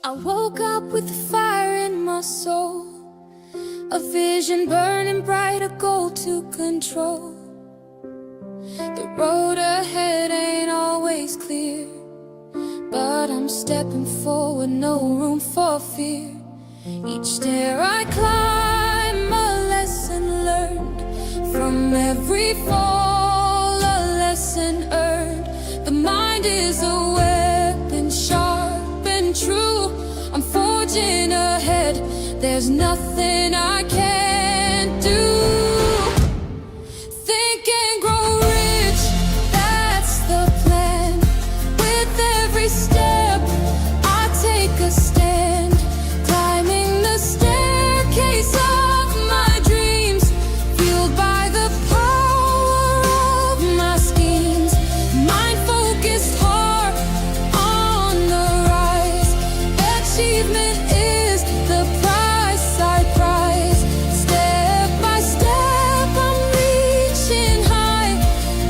I woke up with a fire in my soul, a vision burning bright, a goal to control. The road ahead ain't always clear, but I'm stepping forward, no room for fear. Each stair I climb, a lesson learned. From every fall, a lesson earned. The mind is a weapon, sharp and true. I'm forging ahead, there's nothing I can't do. Think and grow rich, that's the plan. With every step, I take a stand. Climbing the staircase of my dreams, fueled by the power of my schemes. Mind focused, heart on the rise. Achievement is the price I prize. Step by step, I'm reaching high,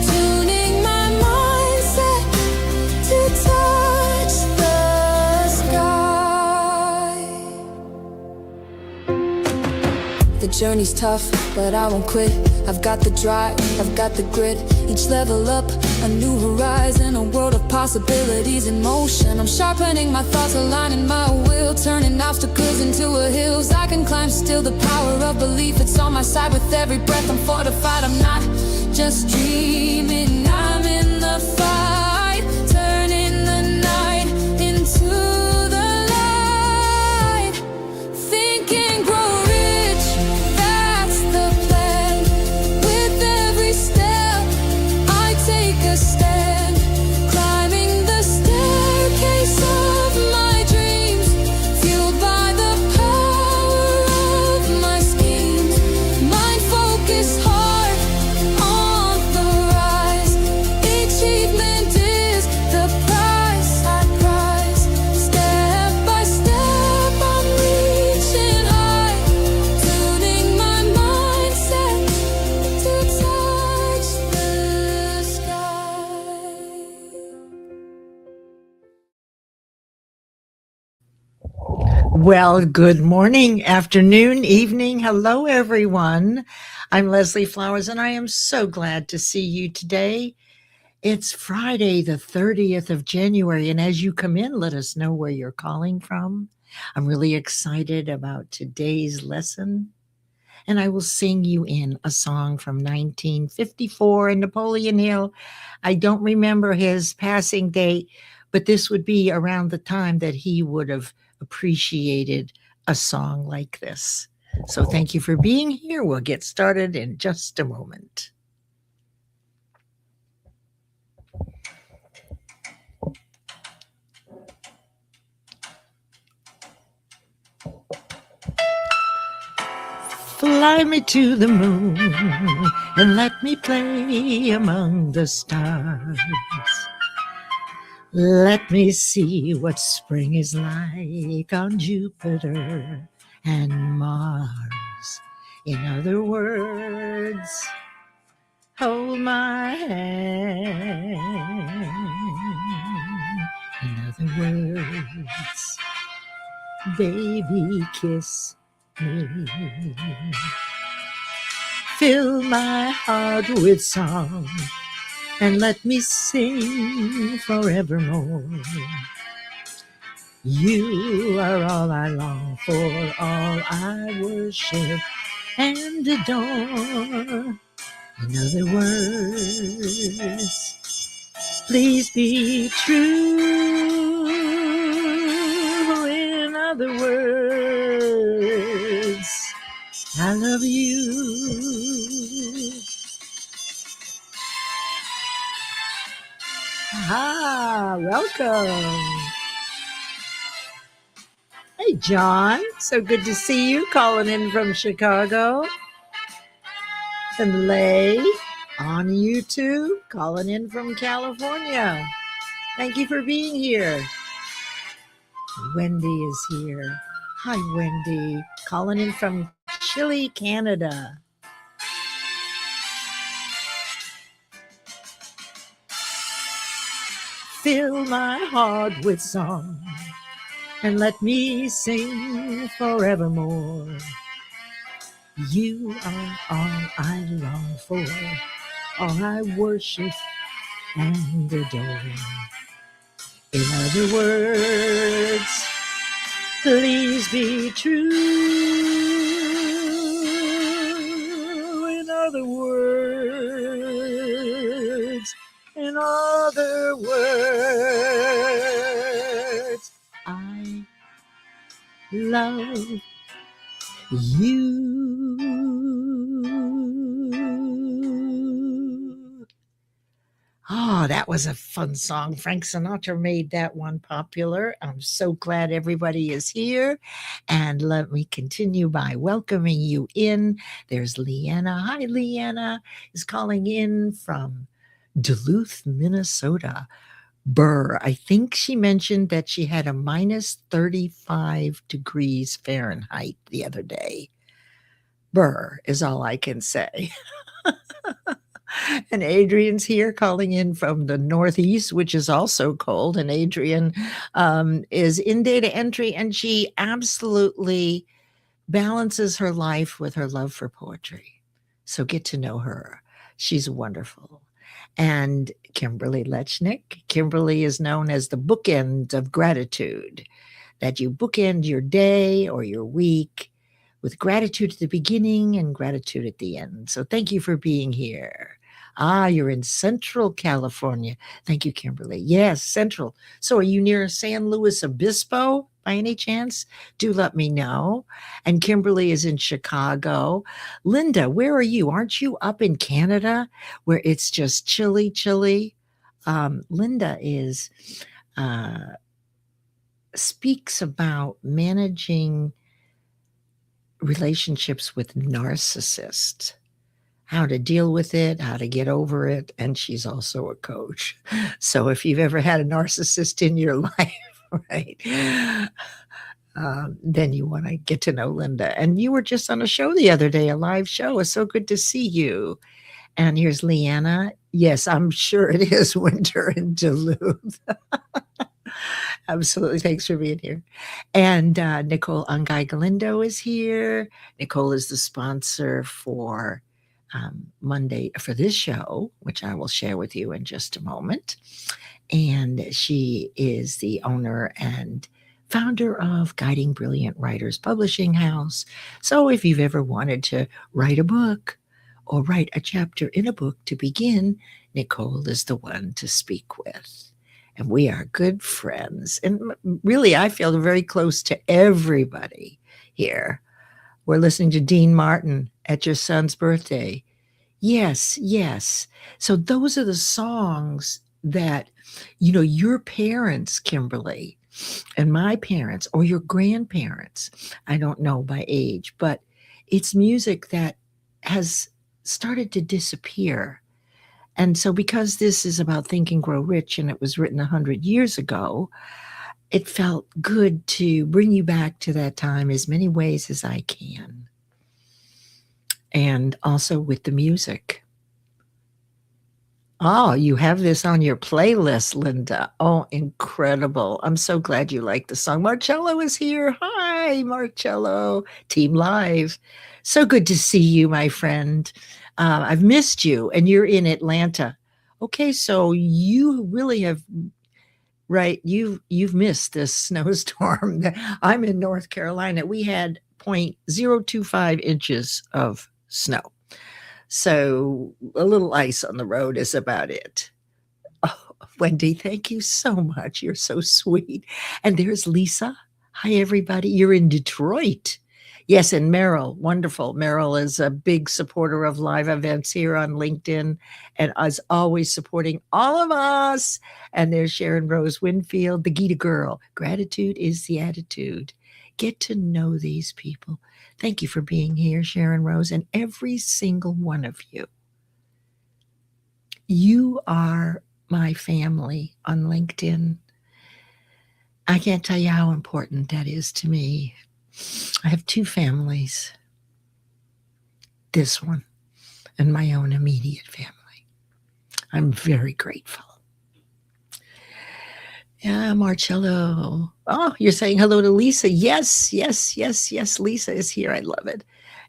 tuning my mindset to touch the sky. The journey's tough, but I won't quit. I've got the drive, I've got the grit. Each level up, a new horizon, a world of possibilities in motion. I'm sharpening my thoughts, aligning my will, turning obstacles into a hills I can climb. Still the power of belief, it's on my side. With every breath I'm fortified, I'm not just dreaming, I'm in the fight, turning the night into the light. Think and grow rich, that's the plan. With every step, I take a stand. Climbing the staircase of my dreams, fueled by the power of my schemes. Mind focused, heart on the rise. Achievement is the price I prize. Step by step, I'm reaching high, tuning my mindset to touch the sky. Well, good morning, afternoon, evening. Hello, everyone. I'm Leslie Flowers, and I am so glad to see you today. It's Friday, the 30th of January, and as you come in, let us know where you're calling from. I'm really excited about today's lesson, and I will sing you in a song from 1954 and Napoleon Hill. I don't remember his passing date, but this would be around the time that he would have appreciated a song like this. So thank you for being here. We'll get started in just a moment. Fly me to the moon and let me play among the stars. Let me see what spring is like on Jupiter and Mars. In other words, hold my hand. In other words, baby, kiss me. Fill my heart with song and let me sing forevermore. You are all I long for, all I worship and adore. In other words, please be true. In other words, I love you. Welcome. Hey, John. So good to see you, calling in from Chicago. And Lay on YouTube, calling in from California. Thank you for being here. Wendy is here. Hi, Wendy. Calling in from Chile, Canada. Fill my heart with song and let me sing forevermore. You are all I long for, all I worship and adore. In other words, please be true. In other words, I love you. Oh, that was a fun song. Frank Sinatra made that one popular. I'm so glad everybody is here. And let me continue by welcoming you in. There's Leanna. Hi, Leanna is calling in from Duluth, Minnesota. Burr. I think she mentioned that she had a minus 35 degrees Fahrenheit the other day. Burr is all I can say. And Adrian's here calling in from the Northeast, which is also cold. And Adrian is in data entry, and she absolutely balances her life with her love for poetry. So get to know her. She's wonderful. And Kimberly Lechnick. Kimberly is known as the bookend of gratitude, that you bookend your day or your week with gratitude at the beginning and gratitude at the end. So thank you for being here. You're in Central California. Thank you, Kimberly. Yes, Central. So are you near San Luis Obispo by any chance? Do let me know. And Kimberly is in Chicago. Linda, where are you? Aren't you up in Canada where it's just chilly, chilly? Linda is speaks about managing relationships with narcissists, how to deal with it, how to get over it. And she's also a coach. So if you've ever had a narcissist in your life, right, then you want to get to know Linda. And you were just on a show the other day, a live show. It's so good to see you. And here's Leanna. Yes, I'm sure it is winter in Duluth. Absolutely. Thanks for being here. And Nicole Angay-Galindo is here. Nicole is the sponsor for Monday for this show, which I will share with you in just a moment. And she is the owner and founder of Guiding Brilliant Writers Publishing House. So if you've ever wanted to write a book or write a chapter in a book to begin, Nicole is the one to speak with. And we are good friends. And really, I feel very close to everybody here. We're listening to Dean Martin at your son's birthday. Yes, yes. So those are the songs that, you know, your parents, Kimberly, and my parents, or your grandparents, I don't know by age, but it's music that has started to disappear. And so because this is about Think and Grow Rich, and it was written 100 years ago, it felt good to bring you back to that time as many ways as I can. And also with the music. Oh, you have this on your playlist, Linda. Oh, incredible. I'm so glad you like the song. Marcello is here. Hi, Marcello. Team Live. So good to see you, my friend. I've missed you, and you're in Atlanta. Okay, so you really have, right, you've missed this snowstorm. I'm in North Carolina. We had 0.025 inches of snow. So a little ice on the road is about it. Oh, Wendy, thank you so much. You're so sweet. And there's Lisa. Hi, everybody. You're in Detroit. Yes, and Meryl, wonderful. Meryl is a big supporter of live events here on LinkedIn and is always supporting all of us. And there's Sharon Rose Winfield, the Gita girl. Gratitude is the attitude. Get to know these people. Thank you for being here, Sharon Rose, and every single one of you. You are my family on LinkedIn. I can't tell you how important that is to me. I have two families, this one and my own immediate family. I'm very grateful. Yeah, Marcello. Oh, you're saying hello to Lisa. Yes, yes, yes, yes. Lisa is here. I love it.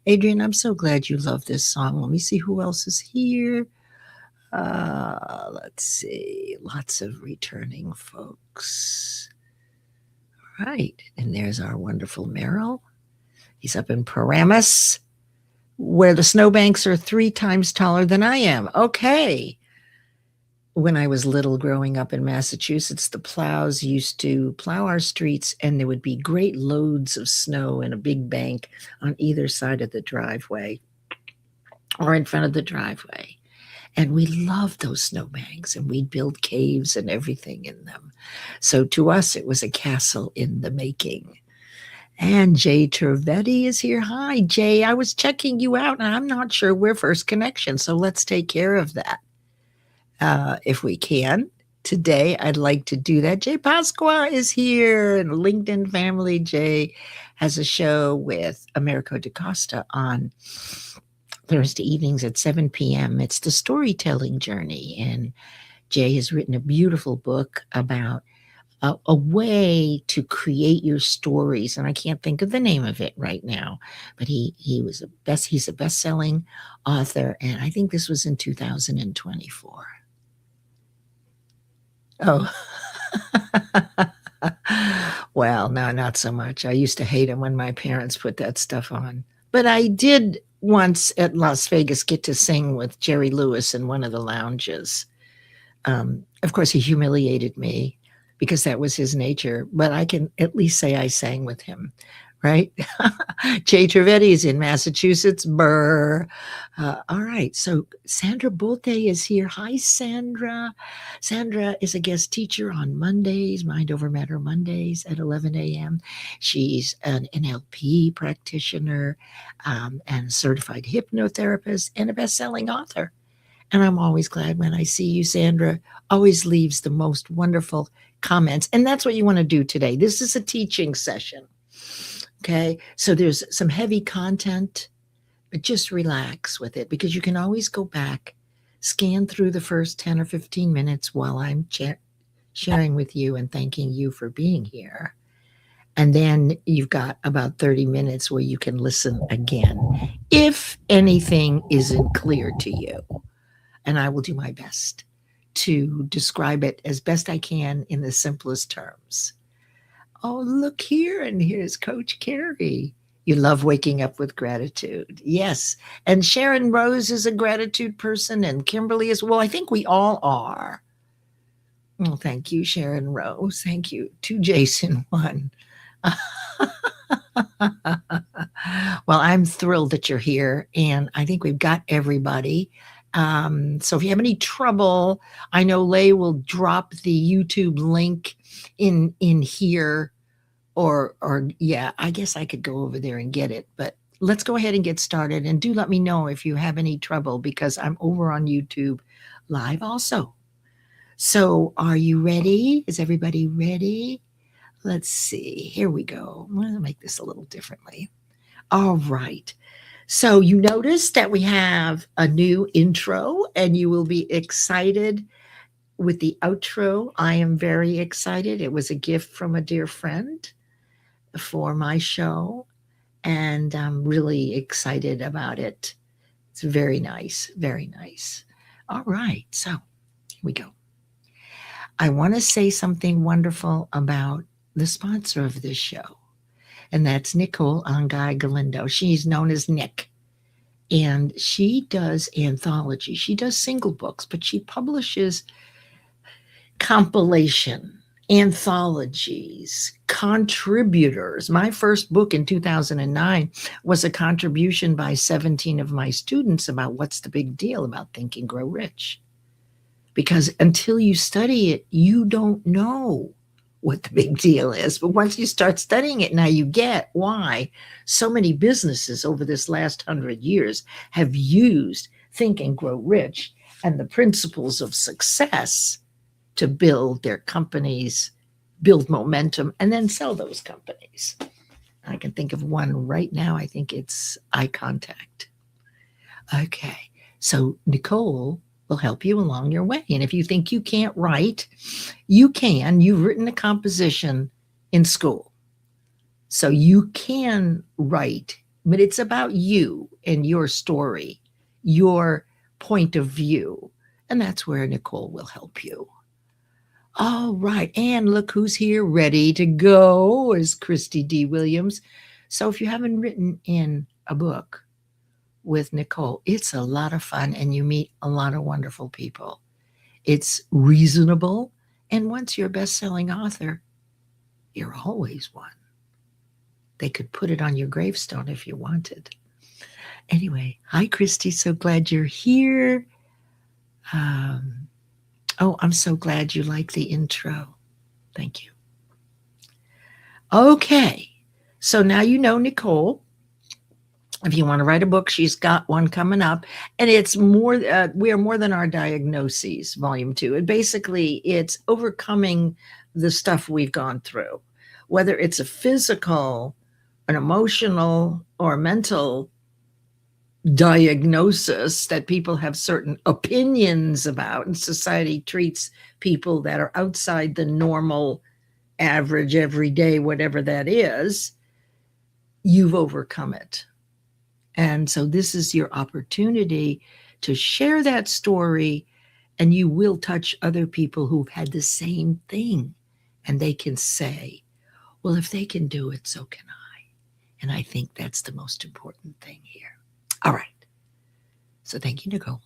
Adrian, I'm so glad you love this song. Let me see who else is here. Let's see. Lots of returning folks. Right. And there's our wonderful Merrill. He's up in Paramus, where the snowbanks are 3 times taller than I am. Okay. When I was little growing up in Massachusetts, the plows used to plow our streets, and there would be great loads of snow in a big bank on either side of the driveway or in front of the driveway. And we loved those snowbanks, and we'd build caves and everything in them. So to us, it was a castle in the making. And 𝗙𝗛𝗏𝗘 is here. Hi, Jay. I was checking you out, and I'm not sure we're first connection, so let's take care of that if we can. Today, I'd like to do that. Jay Pasqua is here, and LinkedIn family. Jay has a show with Americo DaCosta on Thursday evenings at 7 p.m. It's the storytelling journey, and Jay has written a beautiful book about a way to create your stories, and I can't think of the name of it right now, but he's a best-selling author, and I think this was in 2024. Oh. Well, no, not so much. I used to hate him when my parents put that stuff on. But I did once at Las Vegas get to sing with Jerry Lewis in one of the lounges. Of course, he humiliated me because that was his nature, but I can at least say I sang with him, right? 𝗙𝗛𝗏𝗘 is in Massachusetts. Brr. All right, so Sandra Bolte is here. Hi, Sandra. Sandra is a guest teacher on Mondays, Mind Over Matter Mondays at 11 a.m. She's an NLP practitioner and a certified hypnotherapist and a best-selling author. And I'm always glad when I see you, Sandra. Always leaves the most wonderful comments. And that's what you want to do today. This is a teaching session. Okay. So there's some heavy content, but just relax with it because you can always go back, scan through the first 10 or 15 minutes while I'm sharing with you and thanking you for being here. And then you've got about 30 minutes where you can listen again if anything isn't clear to you. And I will do my best to describe it as best I can in the simplest terms. Oh, look here, and here's Coach Carrie. You love waking up with gratitude. Yes. And Sharon Rose is a gratitude person, and Kimberly is, well, I think we all are. Well, thank you, Sharon Rose. Thank you to Jason One. Well, I'm thrilled that you're here, and I think we've got everybody. So if you have any trouble, I know Lay will drop the YouTube link in here, or yeah, I guess I could go over there and get it, but let's go ahead and get started. And do let me know if you have any trouble because I'm over on YouTube live also. So are you ready? Is everybody ready? Let's see. Here we go. I'm going to make this a little differently. All right. So you notice that we have a new intro, and you will be excited with the outro. I am very excited. It was a gift from a dear friend for my show, and I'm really excited about it. It's very nice, very nice. All right, so here we go. I want to say something wonderful about the sponsor of this show, and that's 𝗙𝗏𝗏𝗚 Galindo. She's known as Nick, and she does anthology. She does single books, but she publishes compilation, anthologies, contributors. My first book in 2009 was a contribution by 17 of my students about what's the big deal about Think and Grow Rich. Because until you study it, you don't know what the big deal is. But once you start studying it, now you get why so many businesses over this last 100 years have used Think and Grow Rich and the principles of success to build their companies, build momentum, and then sell those companies. I can think of one right now. I think it's Eye Contact. Okay, so Nicole will help you along your way. And if you think you can't write, you can. You've written a composition in school, so you can write, but it's about you and your story, your point of view. And that's where Nicole will help you. All right. And look who's here, ready to go, is Christy D. Williams. So if you haven't written in a book with Nicole, it's a lot of fun and you meet a lot of wonderful people. It's reasonable. And once you're a best-selling author, you're always one. They could put it on your gravestone if you wanted. Anyway, hi, Christy. So glad you're here. Oh, I'm so glad you like the intro. Thank you. Okay. So now you know Nicole. If you want to write a book, she's got one coming up. And it's more, We Are More Than Our Diagnoses, Volume 2. And basically, it's overcoming the stuff we've gone through, whether it's a physical, an emotional, or mental diagnosis that people have certain opinions about, and society treats people that are outside the normal, average, everyday, whatever that is. You've overcome it. And so this is your opportunity to share that story, and you will touch other people who've had the same thing. And they can say, well, if they can do it, so can I. And I think that's the most important thing here. All right. So thank you, Nicole.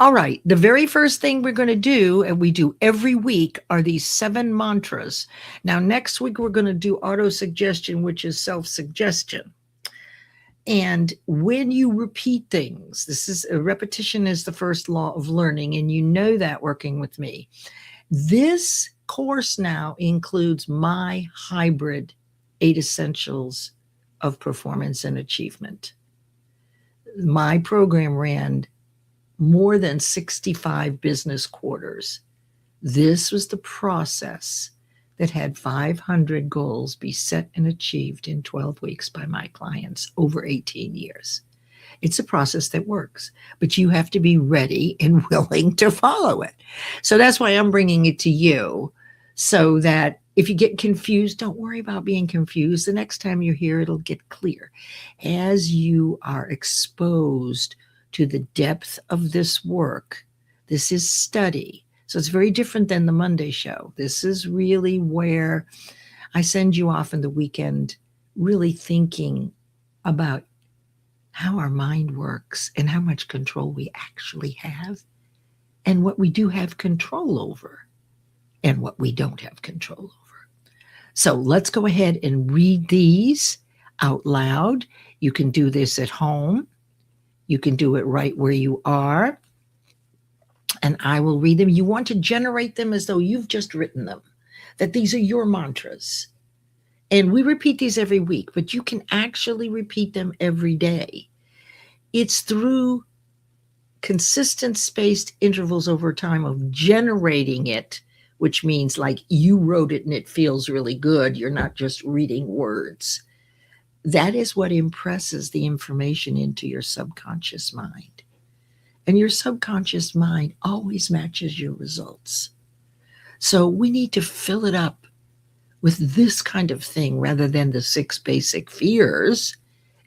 All right. The very first thing we're going to do, and we do every week, are these 7 mantras. Now, next week, we're going to do auto-suggestion, which is self-suggestion. And when you repeat things, repetition is the first law of learning, and you know that working with me. This course now includes my hybrid 8 essentials of performance and achievement. My program ran more than 65 business quarters. This was the process that had 500 goals be set and achieved in 12 weeks by my clients over 18 years. It's a process that works, but you have to be ready and willing to follow it. So that's why I'm bringing it to you, so that if you get confused, don't worry about being confused. The next time you're here, it'll get clear. As you are exposed to the depth of this work, this is study. So it's very different than the Monday show. This is really where I send you off in the weekend, really thinking about how our mind works and how much control we actually have, and what we do have control over and what we don't have control over. So let's go ahead and read these out loud. You can do this at home. You can do it right where you are. And I will read them. You want to generate them as though you've just written them, that these are your mantras. And we repeat these every week, but you can actually repeat them every day. It's through consistent spaced intervals over time of generating it, which means like you wrote it and it feels really good. You're not just reading words. That is what impresses the information into your subconscious mind. And your subconscious mind always matches your results. So we need to fill it up with this kind of thing rather than the 6 basic fears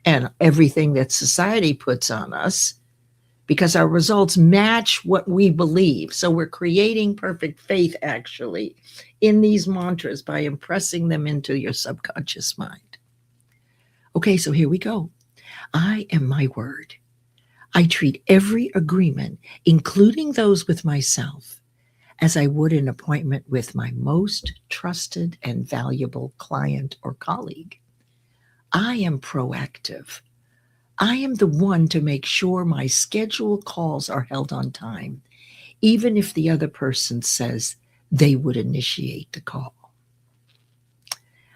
and everything that society puts on us, because our results match what we believe. So we're creating perfect faith, actually, in these mantras by impressing them into your subconscious mind. Okay, so here we go. I am my word. I treat every agreement, including those with myself, as I would an appointment with my most trusted and valuable client or colleague. I am proactive. I am the one to make sure my scheduled calls are held on time, even if the other person says they would initiate the call.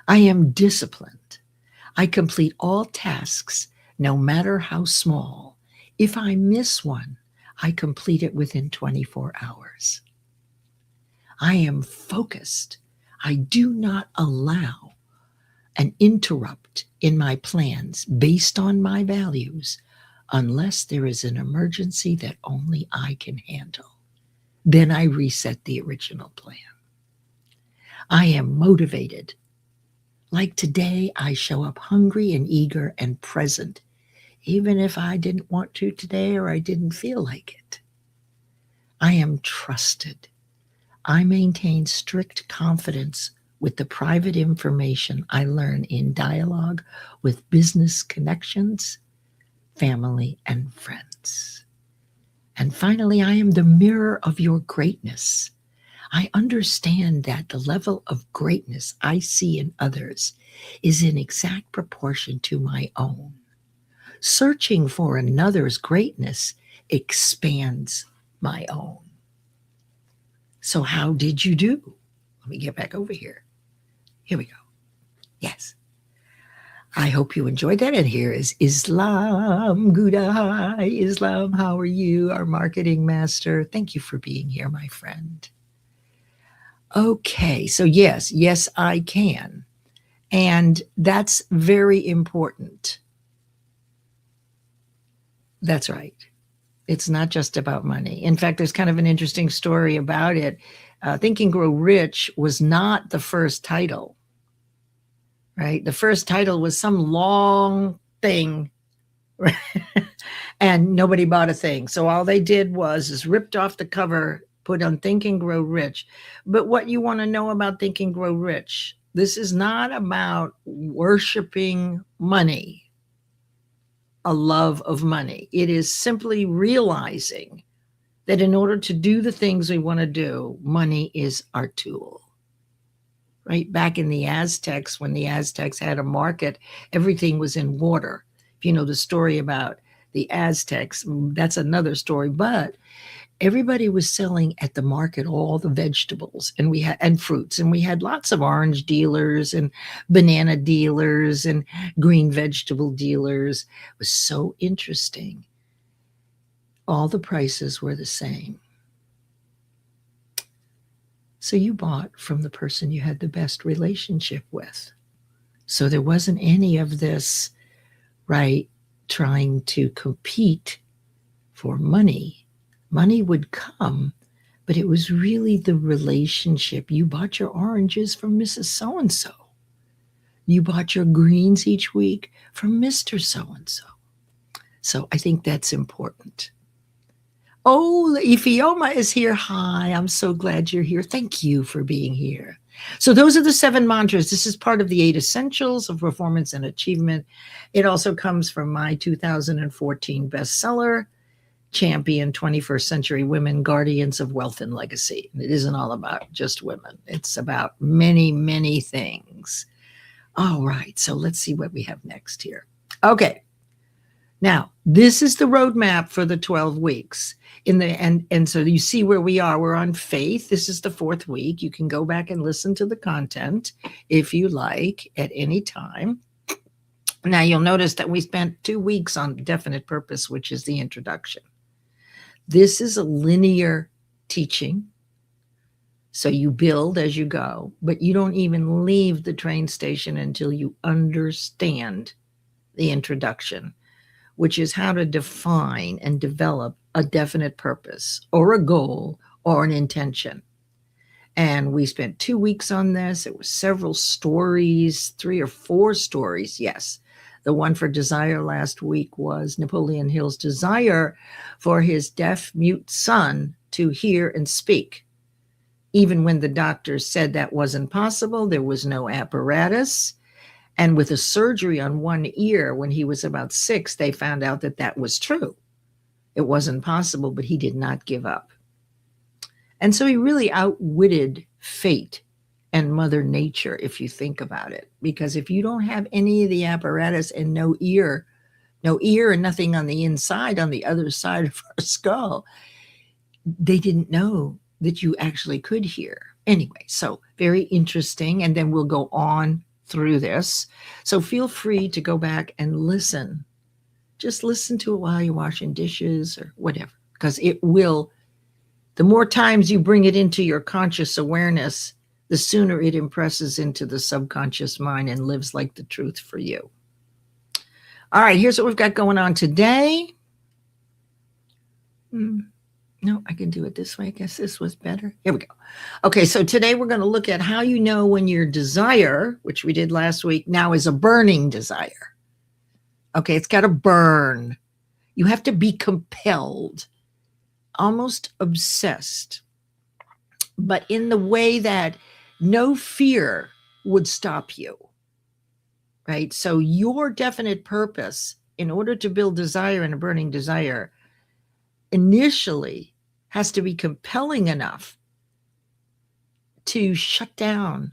I am disciplined. I complete all tasks, no matter how small. If I miss one, I complete it within 24 hours. I am focused. I do not allow an interrupt in my plans based on my values unless there is an emergency that only I can handle. Then I reset the original plan. I am motivated. Like today, I show up hungry and eager and present, even if I didn't want to today or I didn't feel like it. I am trusted. I maintain strict confidence with the private information I learn in dialogue with business connections, family, and friends. And finally, I am the mirror of your greatness. I understand that the level of greatness I see in others is in exact proportion to my own. Searching for another's greatness expands my own. So how did you do? Let me get back over here. Here we go. Yes. I hope you enjoyed that. And here is Islam. Good hi, Islam. How are you, our marketing master? Thank you for being here, my friend. Okay, so yes, I can. And that's very important. That's right. It's not just about money. In fact, there's kind of an interesting story about it. Think and Grow Rich was not the first title, right? The first title was some long thing, right? And nobody bought a thing. So all they did was ripped off the cover, put on Think and Grow Rich. But what you want to know about Think and Grow Rich, this is not about worshiping money, a love of money. It is simply realizing that in order to do the things we want to do, money is our tool. Right? Back in the Aztecs, when the Aztecs had a market, everything was in water. If you know the story about the Aztecs, that's another story. But everybody was selling at the market all the vegetables and fruits, and we had lots of orange dealers and banana dealers and green vegetable dealers. It was so interesting. All the prices were the same. So you bought from the person you had the best relationship with. So there wasn't any of this, right, trying to compete for money. Money would come, but it was really the relationship. You bought your oranges from Mrs. So-and-so. You bought your greens each week from Mr. So-and-so. So I think that's important. Oh, Ifioma is here. Hi, I'm so glad you're here. Thank you for being here. So those are the 7 mantras. This is part of the 8 essentials of performance and achievement. It also comes from my 2014 bestseller, Champion 21st Century Women, Guardians of Wealth and Legacy. It isn't all about just women. It's about many, many things. All right, so let's see what we have next here. Okay, now this is the roadmap for the 12 weeks. And so you see where we are. We're on faith. This is the 4th week. You can go back and listen to the content if you like at any time. Now you'll notice that we spent 2 weeks on definite purpose, which is the introduction. This is a linear teaching. So you build as you go, but you don't even leave the train station until you understand the introduction, which is how to define and develop a definite purpose or a goal or an intention. And we spent 2 weeks on this. It was several stories, 3 or 4 stories. Yes. The one for desire last week was Napoleon Hill's desire for his deaf-mute son to hear and speak. Even when the doctors said that wasn't possible, there was no apparatus. And with a surgery on one ear when he was about 6, they found out that that was true. It wasn't possible, but he did not give up. And so he really outwitted fate and Mother Nature, if you think about it. Because if you don't have any of the apparatus and no ear and nothing on the inside, on the other side of our skull, they didn't know that you actually could hear. Anyway, so very interesting. And then we'll go on through this. So feel free to go back and listen. Just listen to it while you're washing dishes or whatever, because it will, the more times you bring it into your conscious awareness, the sooner it impresses into the subconscious mind and lives like the truth for you. All right, here's what we've got going on today. No, I can do it this way. I guess this was better. Here we go. Okay, so today we're going to look at how you know when your desire, which we did last week, now is a burning desire. Okay, it's got to burn. You have to be compelled, almost obsessed, but in the way that no fear would stop you, right? So your definite purpose, in order to build desire and a burning desire, initially has to be compelling enough to shut down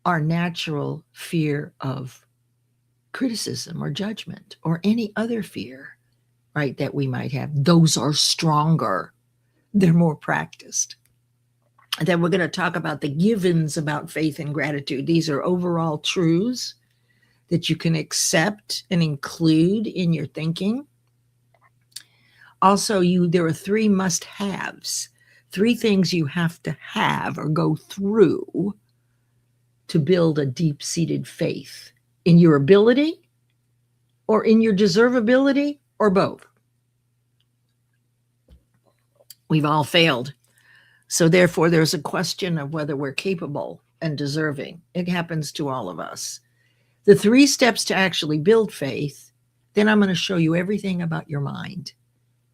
our natural fear of criticism or judgment or any other fear, right, that we might have. Those are stronger. They're more practiced. And then we're going to talk about the givens about faith and gratitude. These are overall truths that you can accept and include in your thinking. Also, there are 3 must-haves, 3 things you have to have or go through to build a deep-seated faith in your ability or in your deservability or both. We've all failed. So therefore, there's a question of whether we're capable and deserving. It happens to all of us. The 3 steps to actually build faith, then I'm going to show you everything about your mind.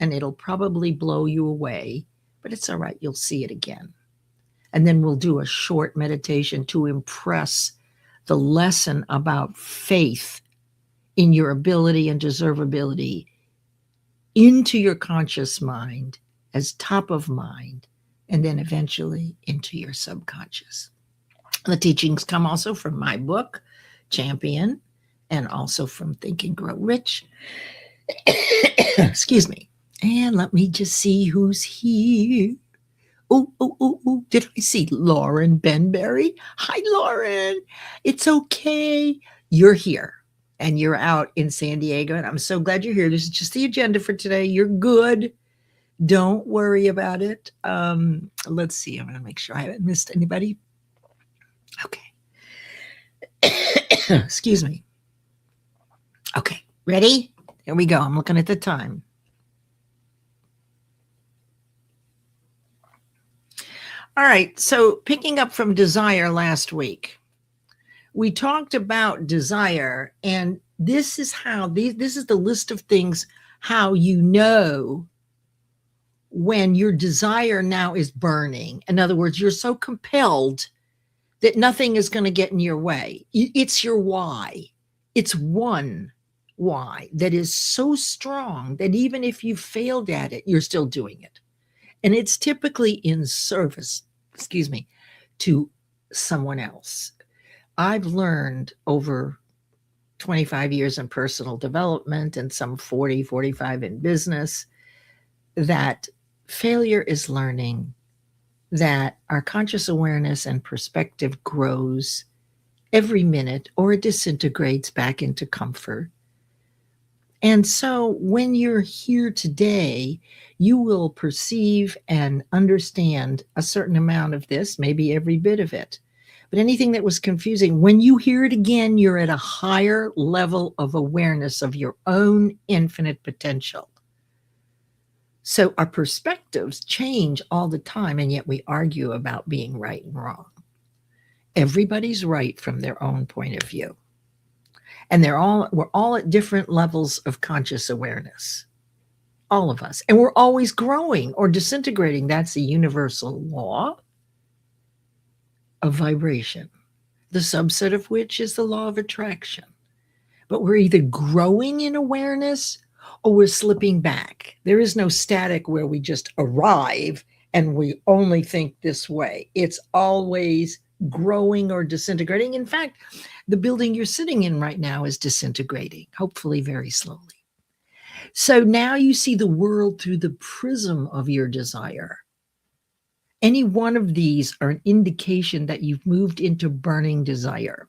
And it'll probably blow you away, but it's all right. You'll see it again. And then we'll do a short meditation to impress the lesson about faith in your ability and deservability into your conscious mind as top of mind, and then eventually into your subconscious. The teachings come also from my book, Champion, and also from Think and Grow Rich. Excuse me. And let me just see who's here. Oh, did I see Lauren Benberry? Hi, Lauren. It's okay. You're here and you're out in San Diego, and I'm so glad you're here. This is just the agenda for today. You're good. Don't worry about it. Let's see. I'm going to make sure I haven't missed anybody. Okay. Excuse me. Okay. Ready? Here we go. I'm looking at the time. All right, so picking up from desire last week, we talked about desire, and this is how this is the list of things how you know when your desire now is burning. In other words, you're so compelled that nothing is going to get in your way. It's your why. It's one why that is so strong that even if you failed at it, you're still doing it. And it's typically in service, to someone else. I've learned over 25 years in personal development and some 45 in business that failure is learning that our conscious awareness and perspective grows every minute or it disintegrates back into comfort. And so when you're here today, you will perceive and understand a certain amount of this, maybe every bit of it. But anything that was confusing, when you hear it again, you're at a higher level of awareness of your own infinite potential. So our perspectives change all the time, and yet we argue about being right and wrong. Everybody's right from their own point of view. And we're all at different levels of conscious awareness, all of us. And we're always growing or disintegrating. That's a universal law of vibration, the subset of which is the law of attraction. But we're either growing in awareness or we're slipping back. There is no static where we just arrive and we only think this way. It's always growing or disintegrating. In fact, the building you're sitting in right now is disintegrating, hopefully very slowly. So now you see the world through the prism of your desire. Any one of these are an indication that you've moved into burning desire.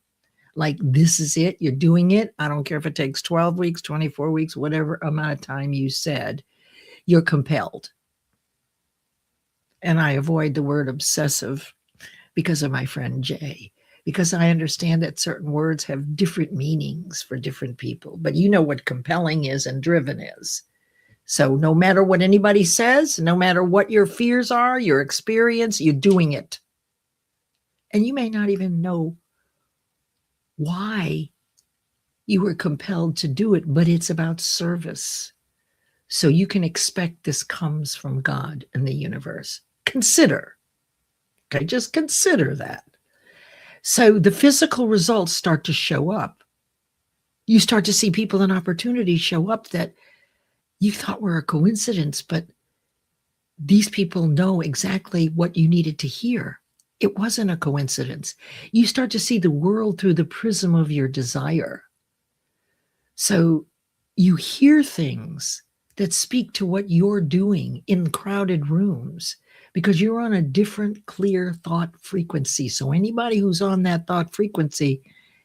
Like, this is it, you're doing it. I don't care if it takes 12 weeks, 24 weeks, whatever amount of time you said, you're compelled. And I avoid the word obsessive because of my friend Jay, because I understand that certain words have different meanings for different people. But you know what compelling is and driven is. So no matter what anybody says, no matter what your fears are, your experience, you're doing it. And you may not even know why you were compelled to do it, but it's about service. So you can expect this comes from God and the universe. Consider. Okay, just consider that. So the physical results start to show up. You start to see people and opportunities show up that you thought were a coincidence, but these people know exactly what you needed to hear. It wasn't a coincidence. You start to see the world through the prism of your desire. So you hear things that speak to what you're doing in crowded rooms because you're on a different, clear thought frequency. So anybody who's on that thought frequency,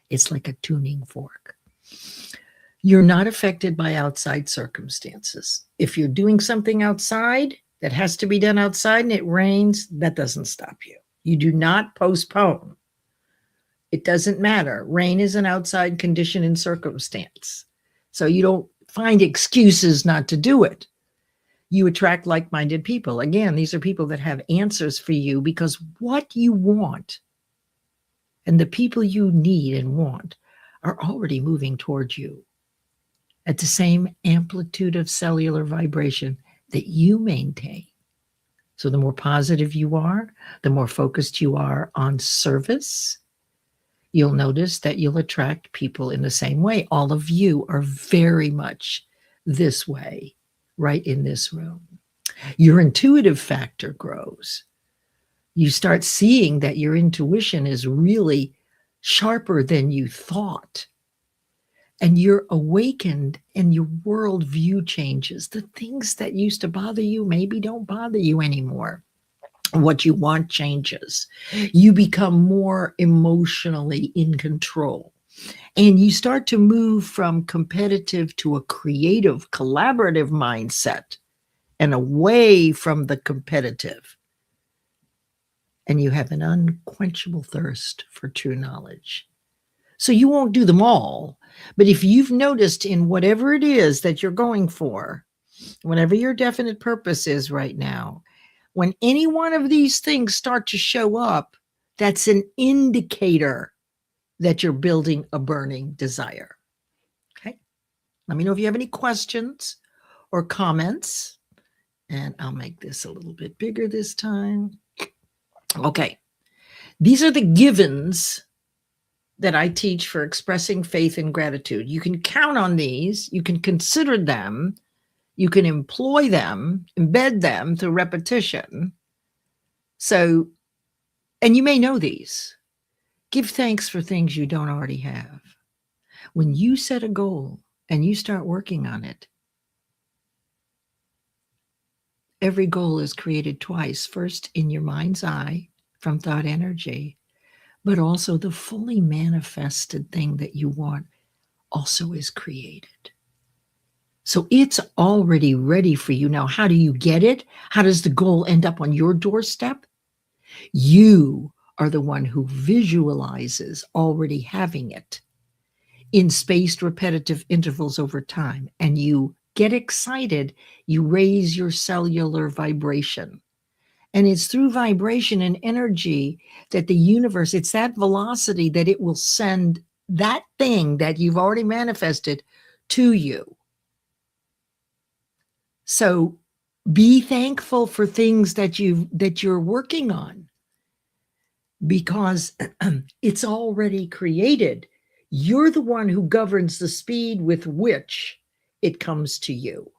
it's like a tuning fork. You're not affected by outside circumstances. If you're doing something outside that has to be done outside and it rains, that doesn't stop you. You do not postpone. It doesn't matter. Rain is an outside condition and circumstance. So you don't find excuses not to do it. You attract like-minded people. Again, these are people that have answers for you because what you want and the people you need and want are already moving towards you at the same amplitude of cellular vibration that you maintain. So the more positive you are, the more focused you are on service, you'll notice that you'll attract people in the same way. All of you are very much this way, right in this room. Your intuitive factor grows. You start seeing that your intuition is really sharper than you thought. And you're awakened and your worldview changes. The things that used to bother you maybe don't bother you anymore. What you want changes. You become more emotionally in control. And you start to move from competitive to a creative, collaborative mindset and away from the competitive. And you have an unquenchable thirst for true knowledge. So you won't do them all. But if you've noticed in whatever it is that you're going for, whatever your definite purpose is right now, when any one of these things start to show up, that's an indicator that you're building a burning desire. Okay. Let me know if you have any questions or comments. And I'll make this a little bit bigger this time. Okay. These are the givens that I teach for expressing faith and gratitude. You can count on these. You can consider them. You can employ them, embed them through repetition. So, and you may know these. Give thanks for things you don't already have. When you set a goal and you start working on it, every goal is created twice. First, in your mind's eye from thought energy, but also the fully manifested thing that you want also is created. So it's already ready for you. Now, how do you get it? How does the goal end up on your doorstep? You are the one who visualizes already having it in spaced repetitive intervals over time. And you get excited, you raise your cellular vibration. And it's through vibration and energy that the universe, it's that velocity that it will send that thing that you've already manifested to you. So be thankful for things that you're working on because it's already created. You're the one who governs the speed with which it comes to you.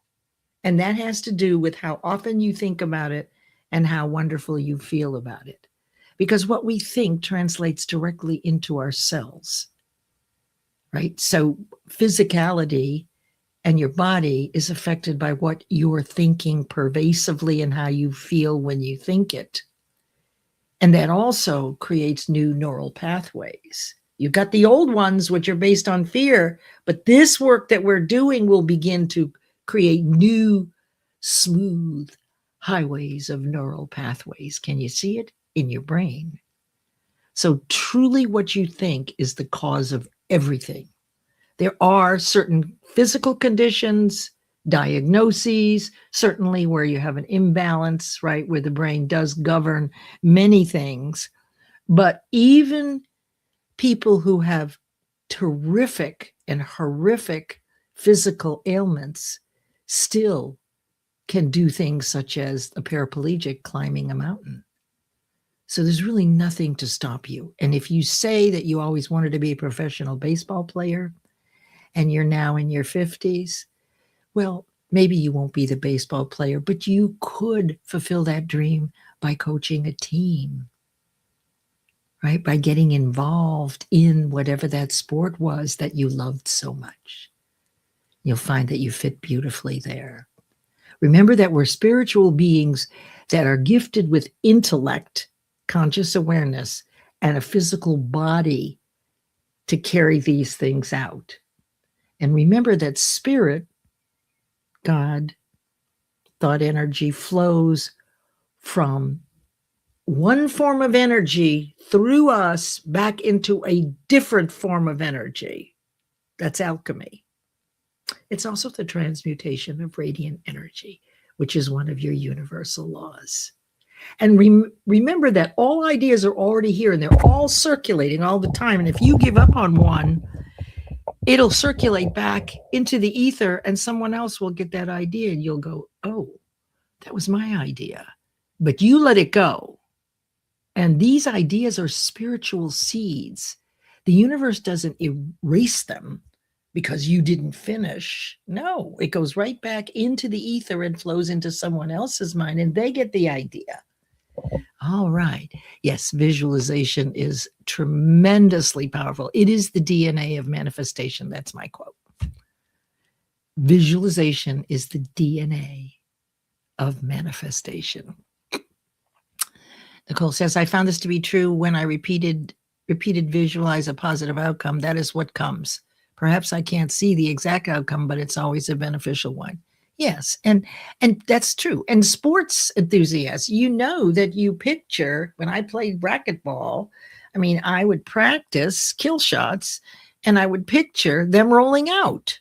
And that has to do with how often you think about it and how wonderful you feel about it. Because what we think translates directly into our cells, right? So physicality and your body is affected by what you're thinking pervasively and how you feel when you think it. And that also creates new neural pathways. You've got the old ones, which are based on fear, but this work that we're doing will begin to create new, smooth highways of neural pathways. Can you see it in your brain? So truly what you think is the cause of everything. There are certain physical conditions diagnoses, certainly where you have an imbalance, right, where the brain does govern many things. But even people who have terrific and horrific physical ailments still can do things such as a paraplegic climbing a mountain. So there's really nothing to stop you. And if you say that you always wanted to be a professional baseball player and you're now in your 50s, well, maybe you won't be the baseball player, but you could fulfill that dream by coaching a team, right? By getting involved in whatever that sport was that you loved so much. You'll find that you fit beautifully there. Remember that we're spiritual beings that are gifted with intellect, conscious awareness, and a physical body to carry these things out. And remember that spirit, God, thought energy flows from one form of energy through us back into a different form of energy. That's alchemy. It's also the transmutation of radiant energy, which is one of your universal laws. And remember that all ideas are already here and they're all circulating all the time. And if you give up on one, it'll circulate back into the ether and someone else will get that idea and you'll go, oh, that was my idea. But you let it go. And these ideas are spiritual seeds. The universe doesn't erase them because you didn't finish. No, it goes right back into the ether and flows into someone else's mind and they get the idea. All right. Yes, visualization is tremendously powerful. It is the DNA of manifestation. That's my quote. Visualization is the DNA of manifestation. Nicole says, I found this to be true when I repeated visualize a positive outcome. That is what comes. Perhaps I can't see the exact outcome, but it's always a beneficial one. Yes, and that's true. And sports enthusiasts, you know that you picture, when I played racquetball, I mean, I would practice kill shots and I would picture them rolling out.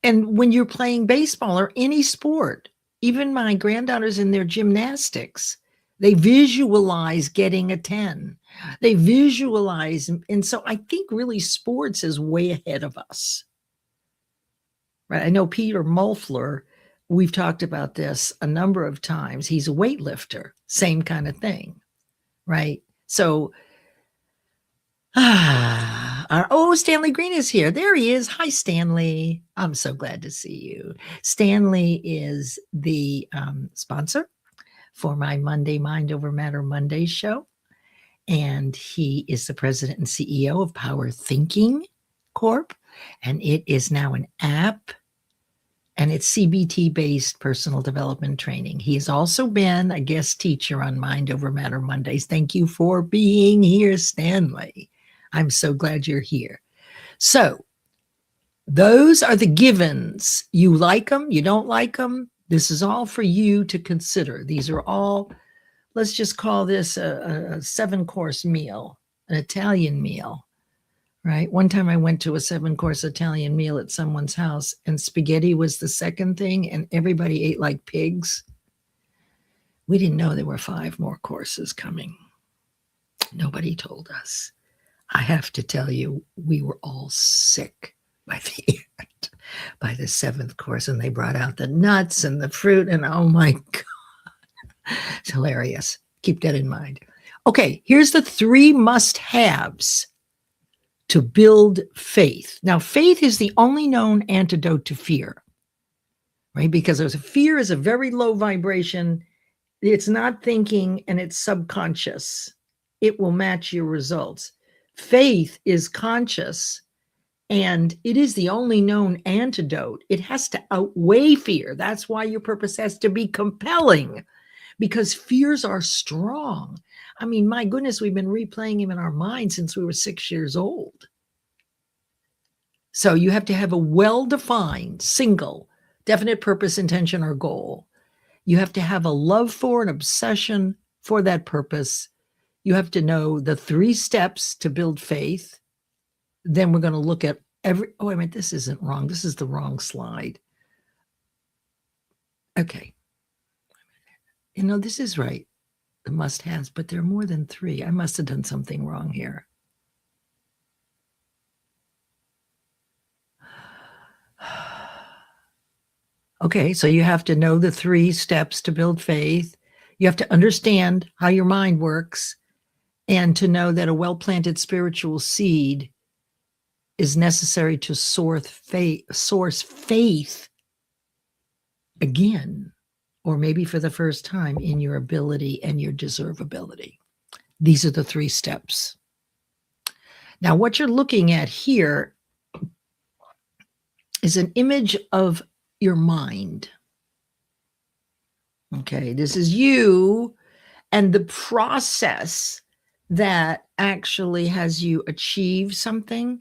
And when you're playing baseball or any sport, even my granddaughters in their gymnastics, they visualize getting a 10. They visualize. And so I think really sports is way ahead of us. Right? I know Peter Mulfler, we've talked about this a number of times. He's a weightlifter, same kind of thing, right? So, Stanley Green is here. There he is. Hi, Stanley. I'm so glad to see you. Stanley is the sponsor for my Monday Mind Over Matter Monday show. And he is the president and CEO of Power Thinking Corp. And it is now an app. And it's CBT-based personal development training. He has also been a guest teacher on Mind Over Matter Mondays. Thank you for being here, Stanley. I'm so glad you're here. So those are the givens. You like them, you don't like them. This is all for you to consider. These are all, let's just call this a 7-course meal, an Italian meal. Right. One time I went to a 7-course Italian meal at someone's house and spaghetti was the second thing and everybody ate like pigs. We didn't know there were 5 more courses coming. Nobody told us. I have to tell you, we were all sick by the end, by the 7th course. And they brought out the nuts and the fruit and oh my God, it's hilarious. Keep that in mind. Okay, here's the 3 must-haves to build faith. Now, faith is the only known antidote to fear, right? Because fear is a very low vibration. It's not thinking and it's subconscious. It will match your results. Faith is conscious and it is the only known antidote. It has to outweigh fear. That's why your purpose has to be compelling because fears are strong. I mean, my goodness, we've been replaying him in our mind since we were 6 years old. So you have to have a well-defined, single, definite purpose, intention, or goal. You have to have a love for, an obsession for that purpose. You have to know the 3 steps to build faith. Then we're going to look at wait a minute, this isn't wrong. This is the wrong slide. Okay. This is right. The must-haves, but there are more than 3. I must have done something wrong here. Okay, so you have to know the 3 steps to build faith. You have to understand how your mind works and to know that a well-planted spiritual seed is necessary to source faith again, or maybe for the first time, in your ability and your deservability. These are the 3 steps. Now, what you're looking at here is an image of your mind. Okay, this is you and the process that actually has you achieve something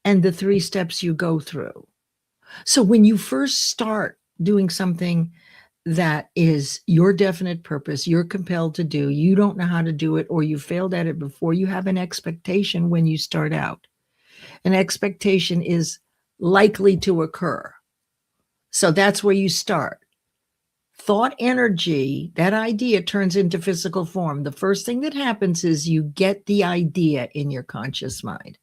and the 3 steps you go through. So when you first start doing something that is your definite purpose, you're compelled to do, you don't know how to do it, or you failed at it before, you have an expectation when you start out. An expectation is likely to occur. So that's where you start. Thought energy, that idea turns into physical form. The first thing that happens is you get the idea in your conscious mind.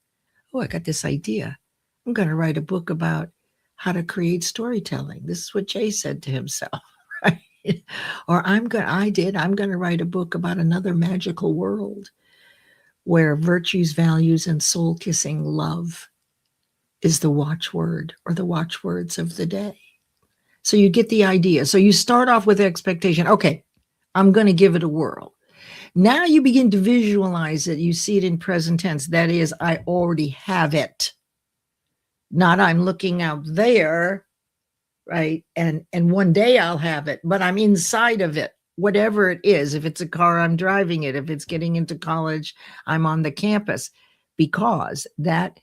Oh, I got this idea. I'm going to write a book about how to create storytelling. This is what Jay said to himself, right? Or I'm going to write a book about another magical world where virtues, values, and soul-kissing love is the watchword or the watchwords of the day. So you get the idea. So you start off with expectation. Okay, I'm going to give it a whirl. Now you begin to visualize it. You see it in present tense. That is, I already have it. Not I'm looking out there, right? And one day I'll have it, but I'm inside of it, whatever it is. If it's a car, I'm driving it. If it's getting into college, I'm on the campus, because that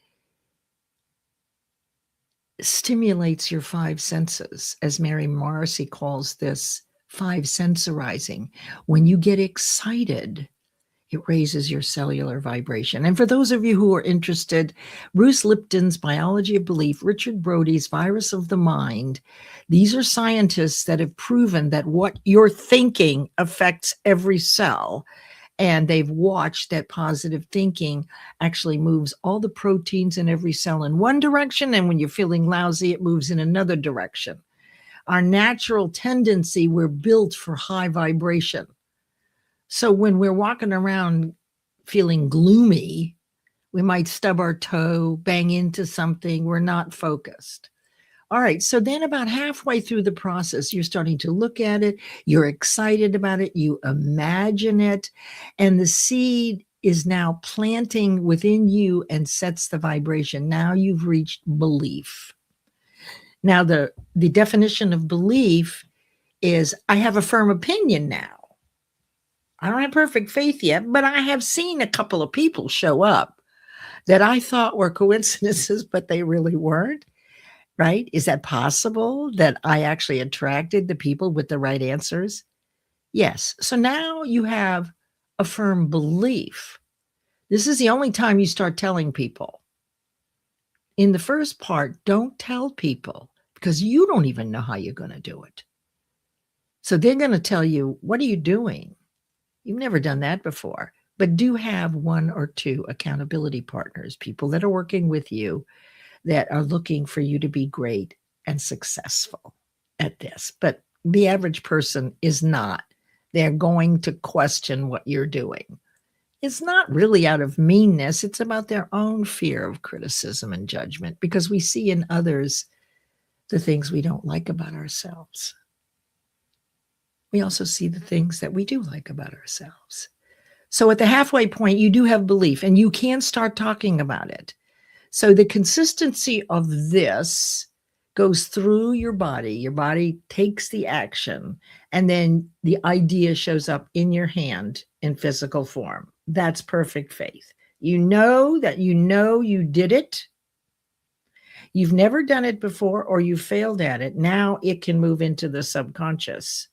stimulates your 5 senses, as Mary Morrissey calls this 5 sensorizing. When you get excited, it raises your cellular vibration. And for those of you who are interested, Bruce Lipton's Biology of Belief, Richard Brody's Virus of the Mind, these are scientists that have proven that what you're thinking affects every cell. And they've watched that positive thinking actually moves all the proteins in every cell in one direction. And when you're feeling lousy, it moves in another direction. Our natural tendency, we're built for high vibration. So when we're walking around feeling gloomy, we might stub our toe, bang into something. We're not focused. All right. So then about halfway through the process, you're starting to look at it. You're excited about it. You imagine it. And the seed is now planting within you and sets the vibration. Now you've reached belief. Now the definition of belief is I have a firm opinion now. I don't have perfect faith yet, but I have seen a couple of people show up that I thought were coincidences, but they really weren't. Right? Is that possible that I actually attracted the people with the right answers? Yes. So now you have a firm belief. This is the only time you start telling people. In the first part, don't tell people because you don't even know how you're going to do it. So they're going to tell you, what are you doing? You've never done that before. But do have 1 or 2 accountability partners, people that are working with you, that are looking for you to be great and successful at this. But the average person is not. They're going to question what you're doing. It's not really out of meanness. It's about their own fear of criticism and judgment, because we see in others the things we don't like about ourselves. We also see the things that we do like about ourselves. So at the halfway point, you do have belief and you can start talking about it. So the consistency of this goes through your body. Your body takes the action, and then the idea shows up in your hand in physical form. That's perfect faith. You know that you did it. You've never done it before, or you failed at it. Now it can move into the subconscious.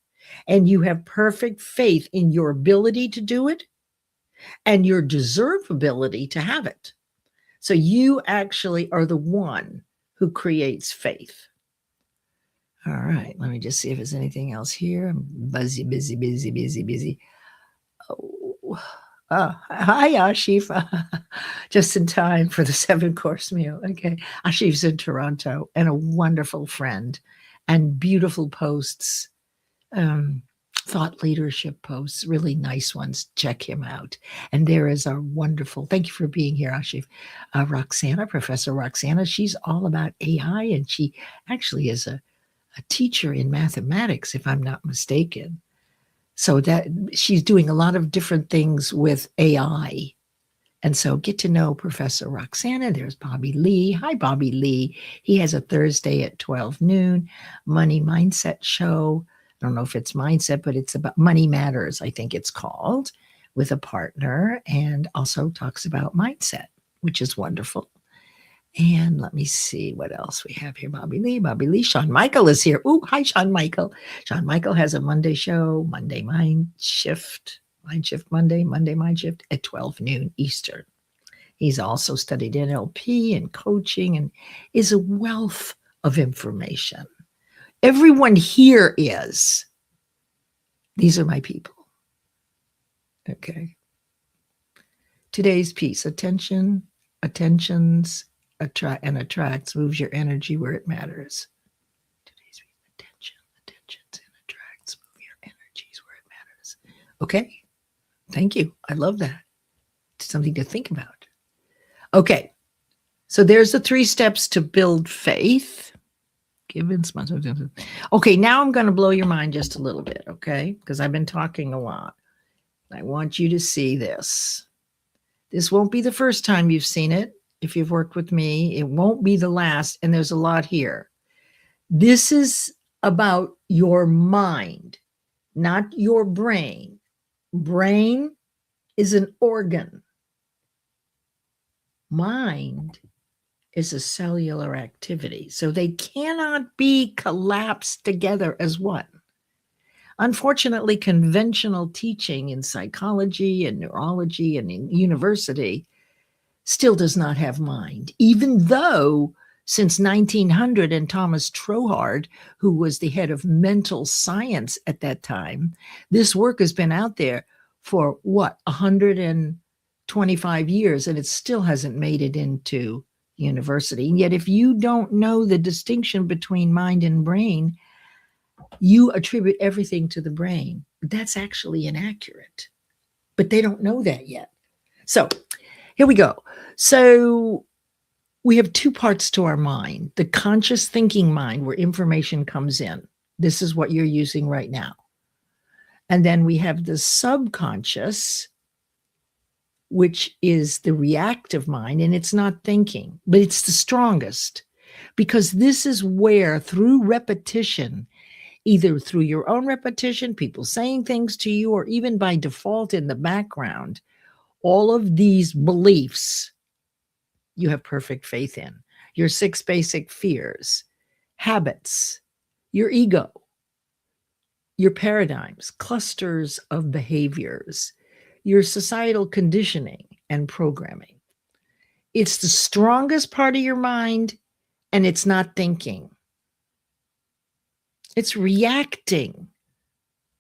And you have perfect faith in your ability to do it and your deservability to have it. So you actually are the one who creates faith. All right, let me just see if there's anything else here. I'm busy. Oh, hi, Ashif. Just in time for the 7-course meal. Okay. Ashif's in Toronto and a wonderful friend and beautiful posts, thought leadership posts, really nice ones. Check him out. And there is our wonderful, thank you for being here, Ashif, Roxana, Professor Roxana. She's all about AI, and she actually is a teacher in mathematics, if I'm not mistaken. So that she's doing a lot of different things with AI. And so get to know Professor Roxana. There's Bobby Lee. Hi, Bobby Lee. He has a Thursday at 12 noon money mindset show. I don't know if it's mindset, but it's about Money Matters, I think it's called, with a partner, and also talks about mindset, which is wonderful. And let me see what else we have here. Bobby Lee. Sean Michael is here. Oh, hi, Sean Michael. Sean Michael has a Monday show, Monday Mind Shift Monday Mind Shift at 12 noon Eastern. He's also studied NLP and coaching and is a wealth of information. Everyone here is. These are my people. Okay. Today's piece, attentions, attracts, moves your energy where it matters. Today's attentions, and attracts, move your energies where it matters. Okay. Thank you. I love that. It's something to think about. Okay. So there's the 3 steps to build faith. Okay, now I'm going to blow your mind just a little bit, okay? Because I've been talking a lot. I want you to see this. This won't be the first time you've seen it. If you've worked with me, it won't be the last, and there's a lot here. This is about your mind, not your brain. Brain is an organ. Mind is a cellular activity. So they cannot be collapsed together as one. Unfortunately, conventional teaching in psychology and neurology and in university still does not have mind, even though since 1900 and Thomas Troward, who was the head of mental science at that time, this work has been out there for 125 years, and it still hasn't made it into university. And yet, if you don't know the distinction between mind and brain, you attribute everything to the brain. That's actually inaccurate, but they don't know that yet. So here we go. So we have 2 parts to our mind. The conscious thinking mind, where information comes in. This is what you're using right now. And then we have the subconscious, which is the reactive mind, and it's not thinking, but it's the strongest, because this is where, through repetition, either through your own repetition, people saying things to you, or even by default in the background, all of these beliefs you have perfect faith in. Your 6 basic fears, habits, your ego, your paradigms, clusters of behaviors, your societal conditioning and programming. It's the strongest part of your mind, and it's not thinking. It's reacting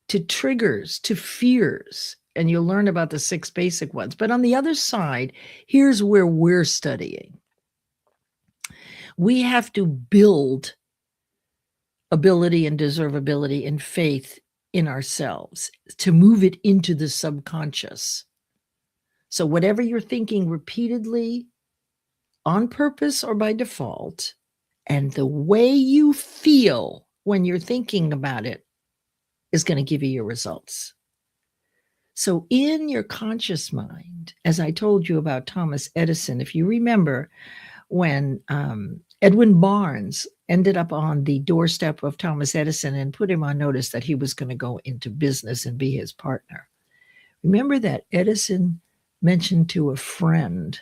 to triggers, to fears, and you'll learn about the 6 basic ones. But on the other side, here's where we're studying. We have to build ability and deservability and faith in ourselves to move it into the subconscious. So whatever you're thinking repeatedly, on purpose or by default, and the way you feel when you're thinking about it is going to give you your results. So in your conscious mind, as I told you about Thomas Edison, if you remember when Edwin Barnes ended up on the doorstep of Thomas Edison and put him on notice that he was going to go into business and be his partner. Remember that Edison mentioned to a friend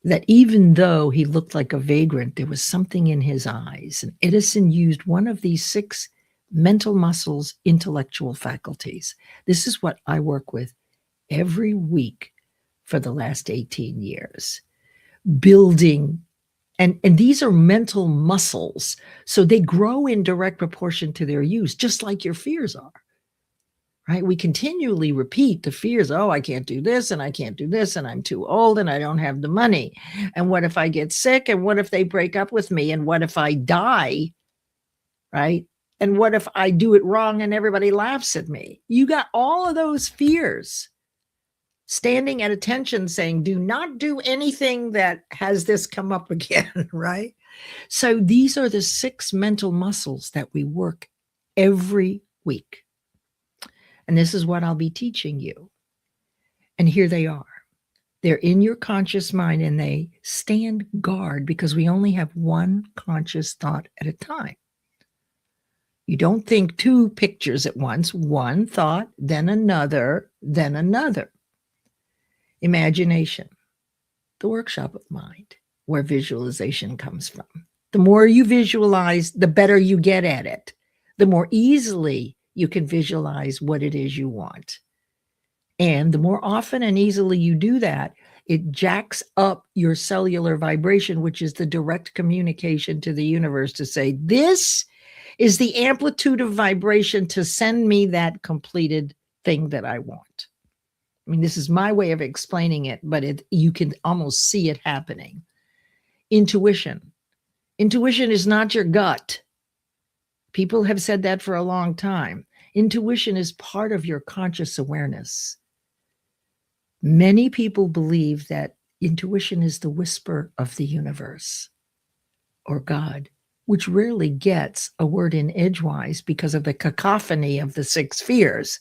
that even though he looked like a vagrant, there was something in his eyes. And Edison used one of these 6 mental muscles, intellectual faculties. This is what I work with every week for the last 18 years. Building And these are mental muscles. So they grow in direct proportion to their use, just like your fears are. Right? We continually repeat the fears. Oh, I can't do this and I can't do this and I'm too old and I don't have the money. And what if I get sick? And what if they break up with me? And what if I die? Right? And what if I do it wrong and everybody laughs at me? You got all of those fears standing at attention saying, do not do anything that has this come up again, right? So these are the 6 mental muscles that we work every week. And this is what I'll be teaching you. And here they are. They're in your conscious mind and they stand guard because we only have one conscious thought at a time. You don't think 2 pictures at once, one thought, then another, then another. Imagination, the workshop of mind, where visualization comes from. The more you visualize, the better you get at it. The more easily you can visualize what it is you want. And the more often and easily you do that, it jacks up your cellular vibration, which is the direct communication to the universe to say, this is the amplitude of vibration to send me that completed thing that I want. I mean, this is my way of explaining it, but you can almost see it happening. Intuition. Intuition is not your gut. People have said that for a long time. Intuition is part of your conscious awareness. Many people believe that intuition is the whisper of the universe or God, which rarely gets a word in edgewise because of the cacophony of the 6 fears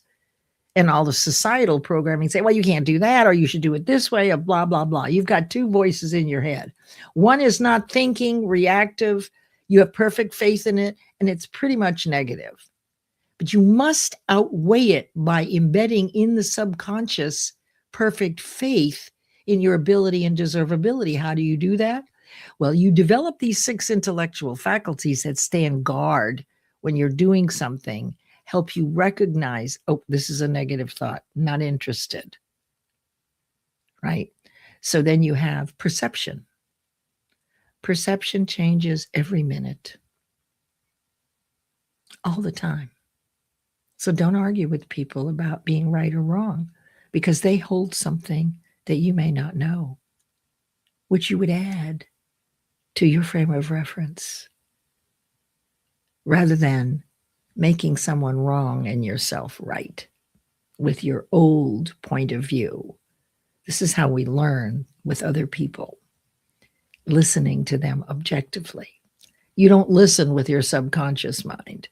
and all the societal programming say, well, you can't do that, or you should do it this way, or blah, blah, blah. You've got 2 voices in your head. One is not thinking, reactive. You have perfect faith in it, and it's pretty much negative. But you must outweigh it by embedding in the subconscious perfect faith in your ability and deservability. How do you do that? Well, you develop these 6 intellectual faculties that stand guard when you're doing something, help you recognize, oh, this is a negative thought, not interested, right? So then you have perception. Perception changes every minute, all the time. So don't argue with people about being right or wrong because they hold something that you may not know, which you would add to your frame of reference rather than making someone wrong and yourself right with your old point of view. This is how we learn with other people, listening to them objectively. You don't listen with your subconscious mind.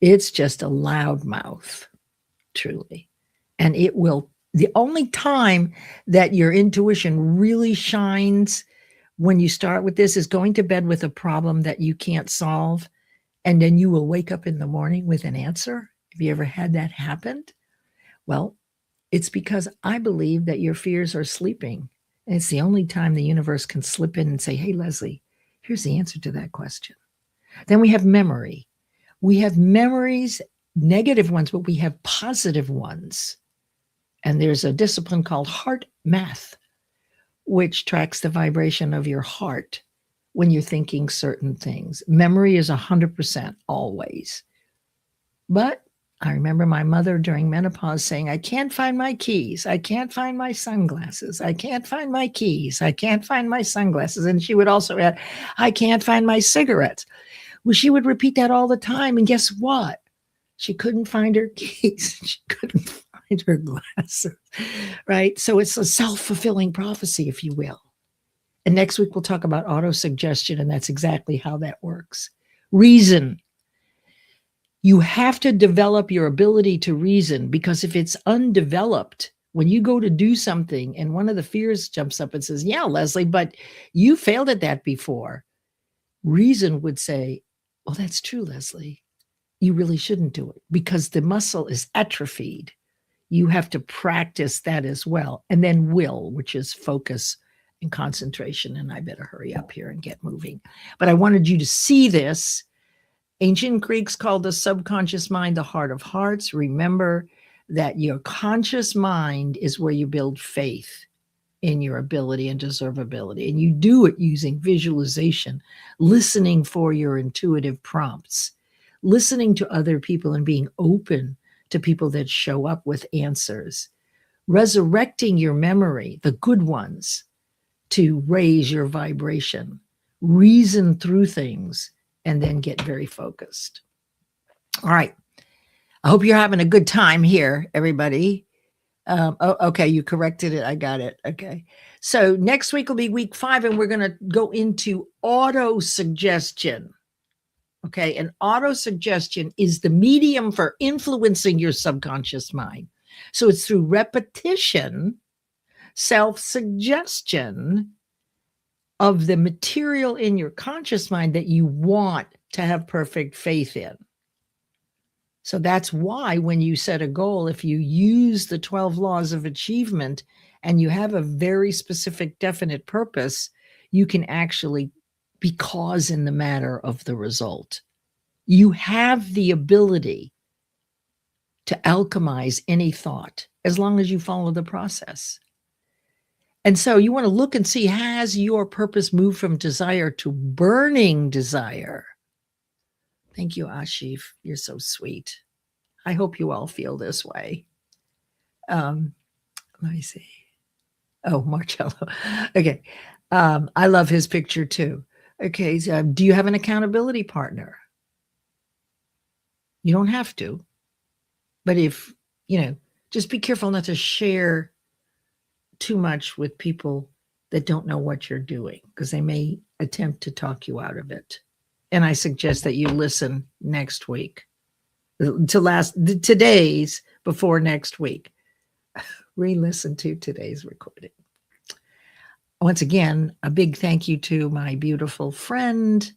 It's just a loud mouth, truly. And it will, the only time that your intuition really shines when you start with this is going to bed with a problem that you can't solve. And then you will wake up in the morning with an answer. Have you ever had that happen? Well, it's because I believe that your fears are sleeping. And it's the only time the universe can slip in and say, hey, Leslie, here's the answer to that question. Then we have memory. We have memories, negative ones, but we have positive ones. And there's a discipline called heart math, which tracks the vibration of your heart when you're thinking certain things. Memory is 100% always. But I remember my mother during menopause saying, I can't find my keys. I can't find my sunglasses. I can't find my keys. I can't find my sunglasses. And she would also add, I can't find my cigarettes. Well, she would repeat that all the time. And guess what? She couldn't find her keys. She couldn't find her glasses, right? So it's a self-fulfilling prophecy, if you will. And next week, we'll talk about autosuggestion, and that's exactly how that works. Reason. You have to develop your ability to reason, because if it's undeveloped, when you go to do something and one of the fears jumps up and says, yeah, Leslie, but you failed at that before. Reason would say, oh, that's true, Leslie. You really shouldn't do it because the muscle is atrophied. You have to practice that as well. And then will, which is focus and concentration. And I better hurry up here and get moving. But I wanted you to see this. Ancient Greeks called the subconscious mind the heart of hearts. Remember that your conscious mind is where you build faith. in your ability and deservability. And you do it using visualization, listening for your intuitive prompts, listening to other people and being open to people that show up with answers, resurrecting your memory, the good ones, to raise your vibration, reason through things, and then get very focused. All right. I hope you're having a good time here, everybody. Okay, you corrected it. I got it. Okay. So next week will be week 5, and we're going to go into auto-suggestion. Okay. And auto-suggestion is the medium for influencing your subconscious mind. So it's through repetition, self-suggestion of the material in your conscious mind that you want to have perfect faith in. So that's why when you set a goal, if you use the 12 laws of achievement and you have a very specific, definite purpose, you can actually be cause in the matter of the result. You have the ability to alchemize any thought as long as you follow the process. And so you want to look and see, has your purpose moved from desire to burning desire? Thank you, Ashif. You're so sweet. I hope you all feel this way. Let me see. Oh, Marcello. Okay. I love his picture too. Okay. So, do you have an accountability partner? You don't have to. But if, just be careful not to share too much with people that don't know what you're doing, because they may attempt to talk you out of it. And I suggest that you listen next week to today's before next week. Re-listen to today's recording. Once again, a big thank you to my beautiful friend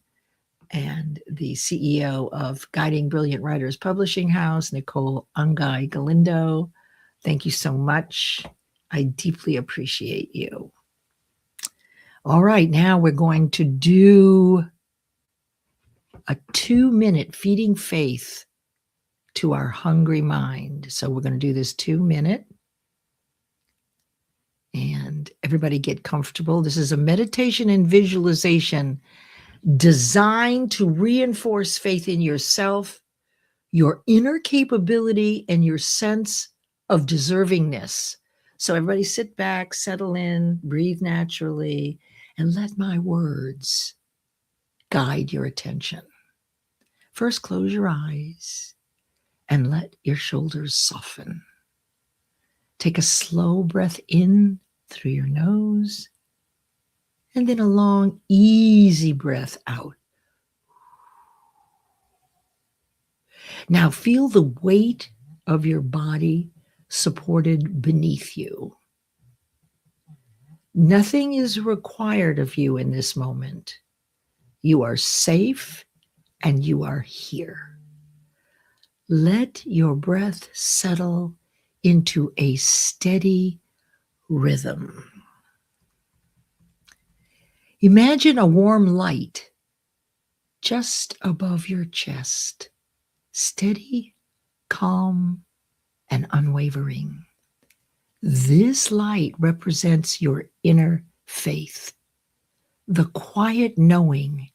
and the CEO of Guiding Brilliant Writers Publishing House, 𝗙𝗏𝗓𝗏 Galindo. Thank you so much. I deeply appreciate you. All right, now we're going to do a 2-minute feeding faith to our hungry mind. So we're going to do this 2-minute. And everybody get comfortable. This is a meditation and visualization designed to reinforce faith in yourself, your inner capability, and your sense of deservingness. So everybody sit back, settle in, breathe naturally, and let my words guide your attention. First, close your eyes and let your shoulders soften. Take a slow breath in through your nose, and then a long, easy breath out. Now feel the weight of your body supported beneath you. Nothing is required of you in this moment. You are safe and you are here. Let your breath settle into a steady rhythm. Imagine a warm light just above your chest, steady, calm, and unwavering. This light represents your inner faith, the quiet knowing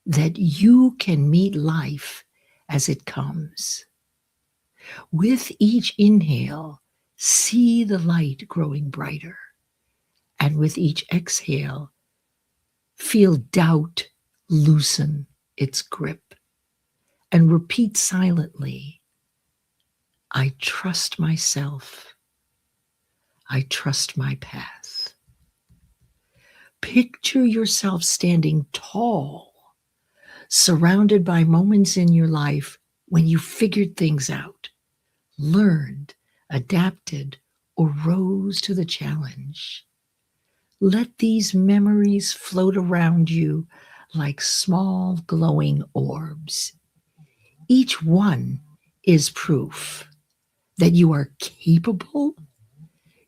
that you can meet life as it comes. With each inhale, see the light growing brighter. And with each exhale, feel doubt loosen its grip. And repeat silently, I trust myself. I trust my path. Picture yourself standing tall, surrounded by moments in your life when you figured things out, learned, adapted, or rose to the challenge. Let these memories float around you like small glowing orbs. Each one is proof that you are capable.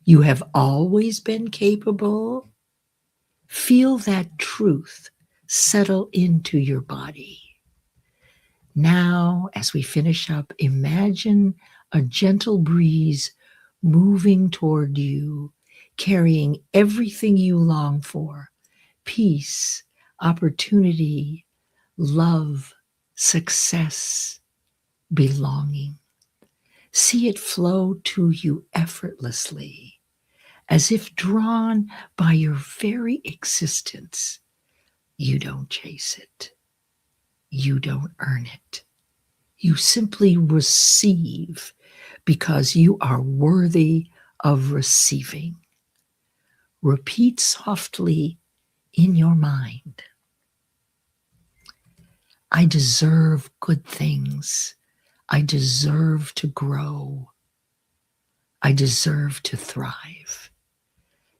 You have always been capable. Feel that truth settle into your body. Now, as we finish up, imagine a gentle breeze moving toward you, carrying everything you long for: peace, opportunity, love, success, belonging. See it flow to you effortlessly, as if drawn by your very existence. You don't chase it. You don't earn it. You simply receive because you are worthy of receiving. Repeat softly in your mind: I deserve good things. I deserve to grow. I deserve to thrive.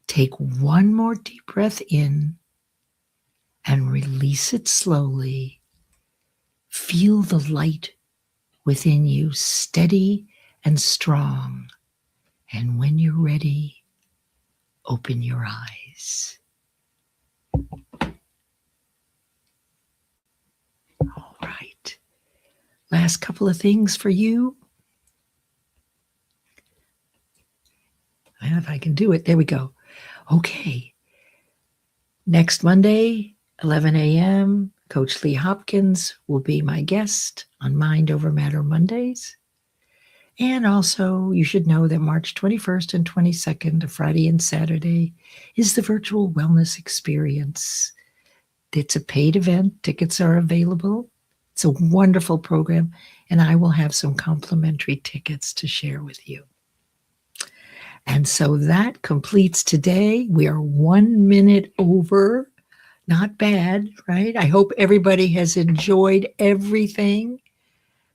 Take one more deep breath in and release it slowly. Feel the light within you steady and strong. And when you're ready, open your eyes. All right. Last couple of things for you. And if I can do it, there we go. Okay. Next Monday, 11 a.m., Coach 𝗙𝗥𝗚𝗚𝗏 will be my guest on Mind Over Matter Mondays. And also, you should know that March 21st and 22nd, a Friday and Saturday, is the virtual wellness experience. It's a paid event. Tickets are available. It's a wonderful program, and I will have some complimentary tickets to share with you. And so that completes today. We are 1 minute over. Not bad, right? I hope everybody has enjoyed everything.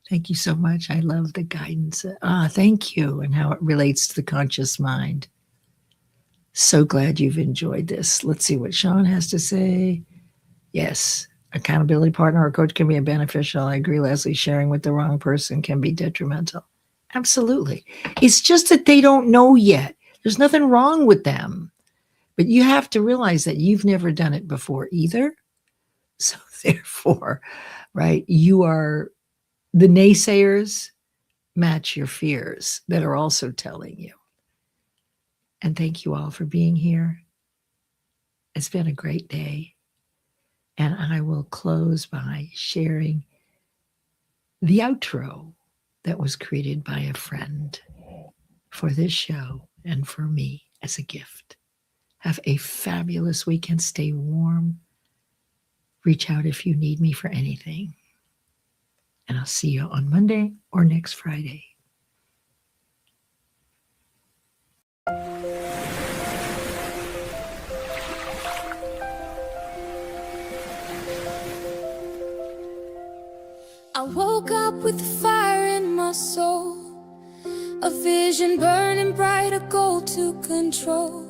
Thank you so much. I love the guidance. Thank you, and how it relates to the conscious mind. So glad you've enjoyed this. Let's see what Sean has to say. Yes, accountability partner or coach can be beneficial. I agree, Leslie. Sharing with the wrong person can be detrimental. Absolutely. It's just that they don't know yet. There's nothing wrong with them. But you have to realize that you've never done it before either. So therefore, right, you are, the naysayers match your fears that are also telling you. And thank you all for being here. It's been a great day. And I will close by sharing the outro that was created by a friend for this show and for me as a gift. Have a fabulous weekend. Stay warm. Reach out if you need me for anything. And I'll see you on Monday or next Friday. I woke up with fire in my soul, a vision burning bright, a goal to control.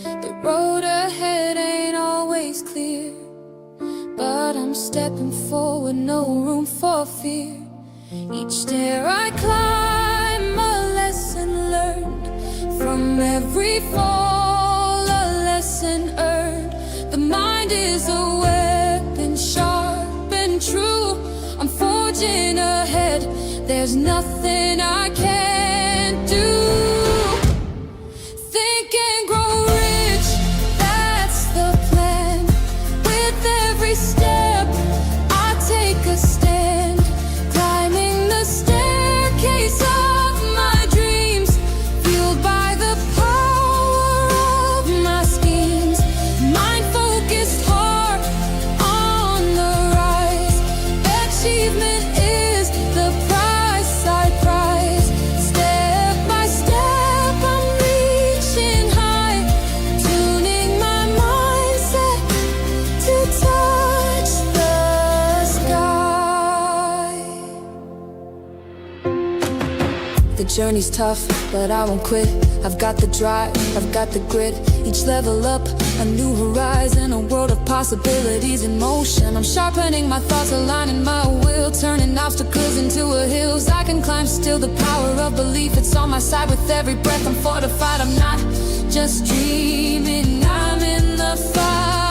The road ahead ain't always clear, but I'm stepping forward, no room for fear. Each stair I climb, a lesson learned. From every fall, a lesson earned. The mind is a weapon, sharp and true. I'm forging ahead, there's nothing I can't do. Think and grow rich, that's the plan. With every step, I take a stand. Climbing the staircase of my dreams, fueled by the power of my schemes. Mind-focused heart on the rise. Achievement is the price I prize. Step by step, I'm reaching high, tuning my mindset to touch the sky. The journey's tough, but I won't quit. I've got the drive, I've got the grit. Each level up, a new horizon, a world of possibilities in motion. I'm sharpening my thoughts, aligning my will, turning obstacles into hills I can climb still. The power of belief, it's on my side. With every breath I'm fortified. I'm not just dreaming, I'm in the fight.